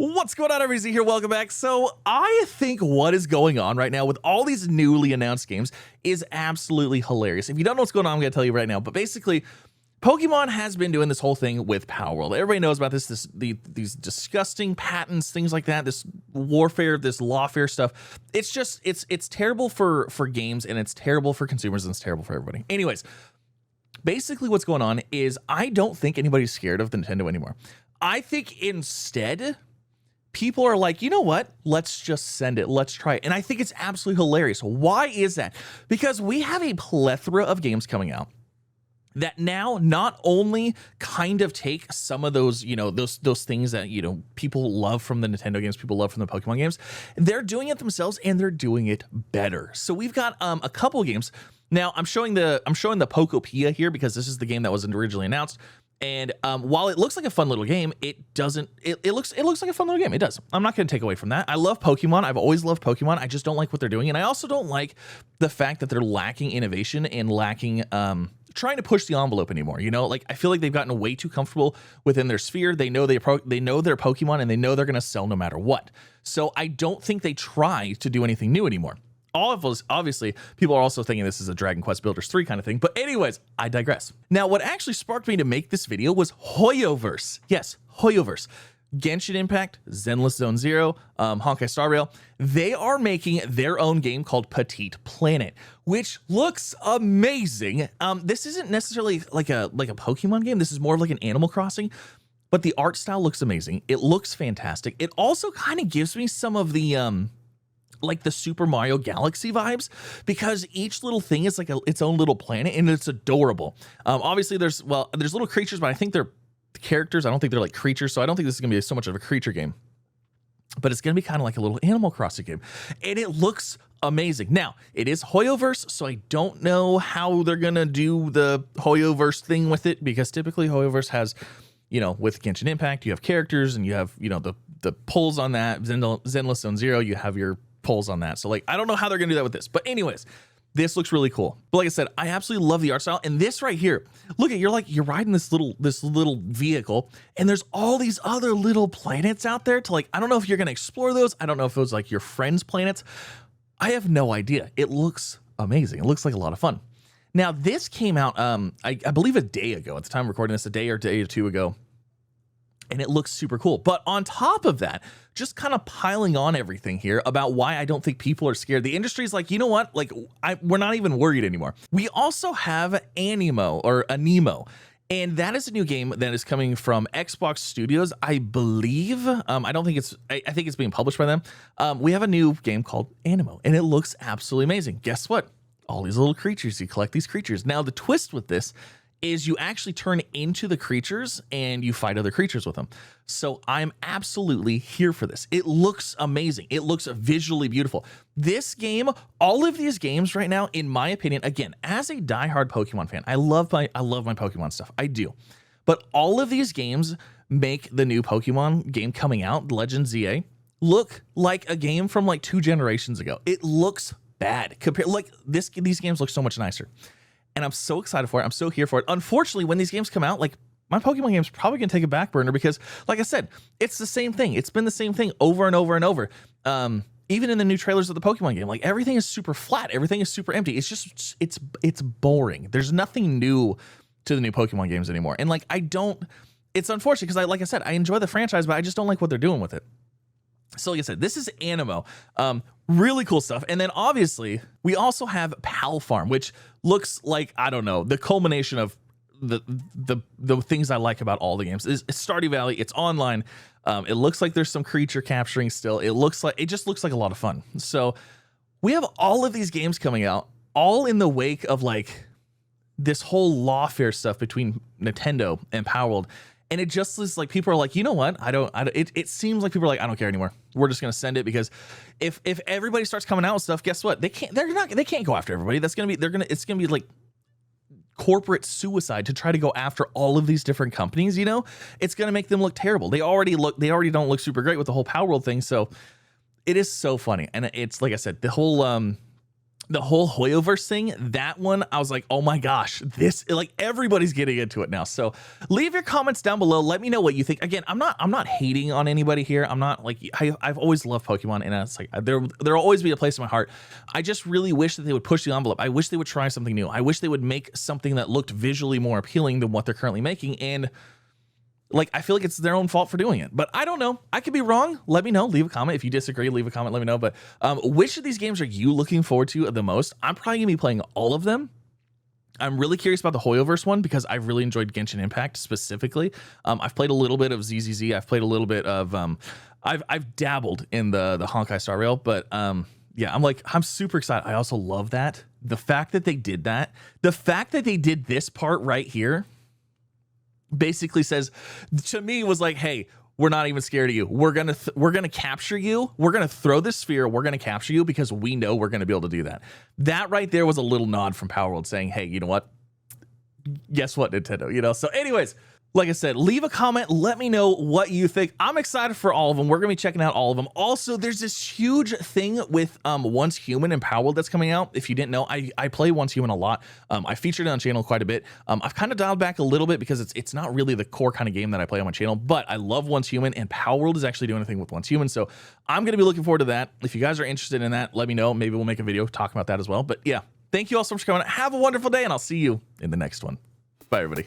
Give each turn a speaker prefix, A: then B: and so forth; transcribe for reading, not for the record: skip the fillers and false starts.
A: What's going on, everybody? Here, welcome back. So I think what is going on right now with all these newly announced games is absolutely hilarious. If you don't know what's going on, I'm going to tell you right now. But basically, Pokemon has been doing this whole thing with Power World. Everybody knows about these disgusting patents, things like that, this warfare, this lawfare stuff. It's just, it's terrible for games, and it's terrible for consumers, and it's terrible for everybody. Anyways, basically what's going on is I don't think anybody's scared of Nintendo anymore. I think instead, people are like, you know what? Let's just send it. Let's try it. And I think it's absolutely hilarious. Why is that? Because we have a plethora of games coming out that now not only kind of take some of those, those things that, people love from the Nintendo games, people love from the Pokemon games, they're doing it themselves and they're doing it better. So we've got a couple games. Now I'm showing the Pokopia here because this is the game that was originally announced. And while it looks like a fun little game, it doesn't. It looks like a fun little game. It does. I'm not going to take away from that. I love Pokemon. I've always loved Pokemon. I just don't like what they're doing, and I also don't like the fact that they're lacking innovation and lacking trying to push the envelope anymore. Like I feel like they've gotten way too comfortable within their sphere. They know their Pokemon, and they know they're going to sell no matter what. So I don't think they try to do anything new anymore. All of us, obviously, people are also thinking this is a Dragon Quest Builders 3 kind of thing. But anyways, I digress. Now, what actually sparked me to make this video was HoYoverse. Yes, HoYoverse. Genshin Impact, Zenless Zone Zero, Honkai Star Rail. They are making their own game called Petite Planet, which looks amazing. This isn't necessarily like a Pokemon game. This is more of like an Animal Crossing. But the art style looks amazing. It looks fantastic. It also kind of gives me some of the like the Super Mario Galaxy vibes, because each little thing is like its own little planet, and it's adorable. Obviously there's little creatures, but I think they're characters. I don't think they're like creatures, so I don't think this is gonna be so much of a creature game, but it's gonna be kind of like a little Animal Crossing game, and it looks amazing. Now, it is HoYoverse, so I don't know how they're gonna do the HoYoverse thing with it, because typically HoYoverse has, with Genshin Impact, you have characters, and you have, the pulls on that. Zenless Zone Zero, you have your pulls on that. So like, I don't know how they're gonna do that with this, but anyways, this looks really cool. But like I said, I absolutely love the art style. And this right here, look at, you're riding this little vehicle, and there's all these other little planets out there to like, I don't know if you're gonna explore those. I don't know if it was like your friends' planets. I have no idea. It looks amazing. It looks like a lot of fun. Now this came out, I believe a day ago at the time of recording this, a day or two ago. And it looks super cool. But on top of that, just kind of piling on everything here about why I don't think people are scared. The industry's like, you know what? Like, we're not even worried anymore. We also have Aniimo. And that is a new game that is coming from Xbox Studios, I believe. I think it's being published by them. We have a new game called Aniimo, and it looks absolutely amazing. Guess what? All these little creatures, you collect these creatures. Now, the twist with this is you actually turn into the creatures and you fight other creatures with them. So I'm absolutely here for this. It looks amazing. It looks visually beautiful. This game, all of these games right now, in my opinion, again, as a diehard Pokemon fan, I love my Pokemon stuff. I do. But all of these games make the new Pokemon game coming out, Legend ZA, look like a game from like 2 generations ago. It looks bad. These games look so much nicer. And I'm so excited for it. I'm so here for it. Unfortunately, when these games come out, like, my Pokemon game is probably going to take a back burner because, like I said, it's the same thing. It's been the same thing over and over and over. Even in the new trailers of the Pokemon game, like, everything is super flat. Everything is super empty. It's just, it's boring. There's nothing new to the new Pokemon games anymore. And, like, it's unfortunate because, like I said, I enjoy the franchise, but I just don't like what they're doing with it. So like I said, this is Aniimo. Really cool stuff. And then obviously we also have Palfarm, which looks like, I don't know, the culmination of the things I like about all the games. Is Stardew Valley. It's online. It looks like there's some creature capturing still. It just looks like a lot of fun. So we have all of these games coming out, all in the wake of like this whole lawfare stuff between Nintendo and Power World. And it just is like, people are like, you know what? It seems like people are like, I don't care anymore. We're just going to send it, because if everybody starts coming out with stuff, guess what? They can't go after everybody. It's going to be like corporate suicide to try to go after all of these different companies. It's going to make them look terrible. They already don't look super great with the whole Power World thing. So it is so funny. And it's, like I said, the whole the whole HoYoverse thing, that one, I was like, oh my gosh, this, like, everybody's getting into it now. So leave your comments down below. Let me know what you think. Again, I'm not hating on anybody here. I'm not like, I've always loved Pokemon, and it's like, there'll always be a place in my heart. I just really wish that they would push the envelope. I wish they would try something new. I wish they would make something that looked visually more appealing than what they're currently making. And like, I feel like it's their own fault for doing it, but I don't know. I could be wrong. Let me know. Leave a comment. If you disagree, leave a comment. Let me know. But which of these games are you looking forward to the most? I'm probably gonna be playing all of them. I'm really curious about the HoYoverse one because I really enjoyed Genshin Impact specifically. I've played a little bit of ZZZ. I've played a little bit of I've dabbled in the Honkai Star Rail, but yeah, I'm super excited. I also love that the fact that they did that. The fact that they did this part right here basically says to me, was like, hey, we're not even scared of you. We're gonna capture you. We're gonna throw this sphere. We're gonna capture you because we know we're gonna be able to do that. That right there was a little nod from Power World saying, hey, you know what? Guess what, Nintendo? You know. So, anyways, like I said, leave a comment. Let me know what you think. I'm excited for all of them. We're gonna be checking out all of them. Also, there's this huge thing with Once Human and Power World that's coming out. If you didn't know, I play Once Human a lot. I featured it on channel quite a bit. I've kind of dialed back a little bit because it's not really the core kind of game that I play on my channel, but I love Once Human, and Power World is actually doing a thing with Once Human. So I'm gonna be looking forward to that. If you guys are interested in that, let me know. Maybe we'll make a video talking about that as well. But yeah, thank you all so much for coming. Have a wonderful day, and I'll see you in the next one. Bye, everybody.